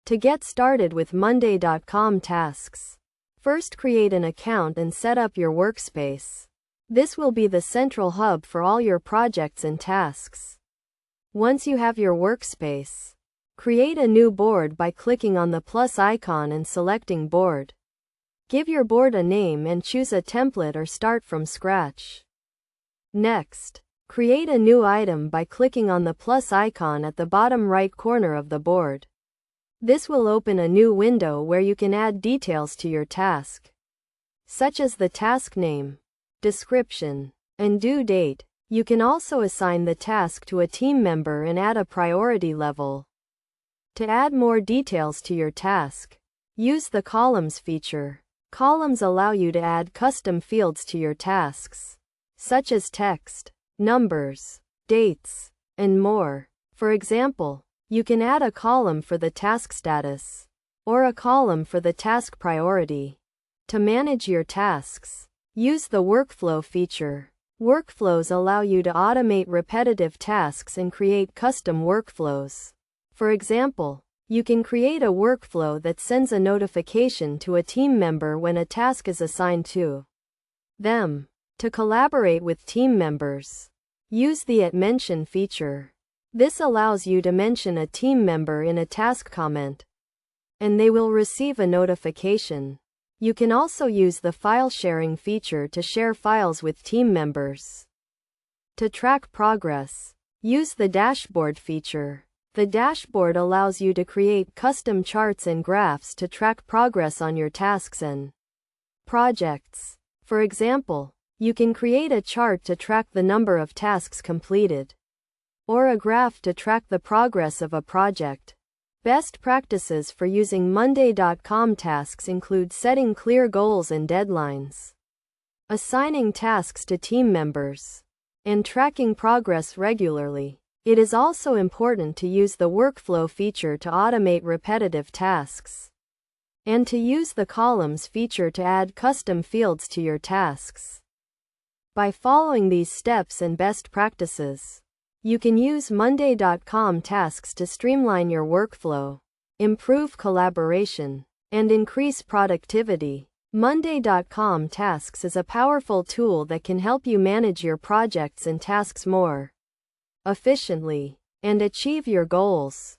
To get started with Monday.com tasks, first create an account and set up your workspace. This will be the central hub for all your projects and tasks. Once you have your workspace, create a new board by clicking on the plus icon and selecting Board. Give your board a name and choose a template or start from scratch. Next, create a new item by clicking on the plus icon at the bottom right corner of the board. This will open a new window where you can add details to your task, such as the task name, description, and due date. You can also assign the task to a team member and add a priority level. To add more details to your task, use the Columns feature. Columns allow you to add custom fields to your tasks, such as text, numbers, dates, and more. For example, you can add a column for the task status, or a column for the task priority. To manage your tasks, use the Workflow feature. Workflows allow you to automate repetitive tasks and create custom workflows. For example, you can create a workflow that sends a notification to a team member when a task is assigned to them. To collaborate with team members, use the @mention feature. This allows you to mention a team member in a task comment, and they will receive a notification. You can also use the file sharing feature to share files with team members. To track progress, use the dashboard feature. The dashboard allows you to create custom charts and graphs to track progress on your tasks and projects. For example, you can create a chart to track the number of tasks completed, or a graph to track the progress of a project. Best practices for using Monday.com tasks include setting clear goals and deadlines, assigning tasks to team members, and tracking progress regularly. It is also important to use the Workflow feature to automate repetitive tasks, and to use the Columns feature to add custom fields to your tasks. By following these steps and best practices, you can use Monday.com tasks to streamline your workflow, improve collaboration, and increase productivity. Monday.com tasks is a powerful tool that can help you manage your projects and tasks more efficiently and achieve your goals.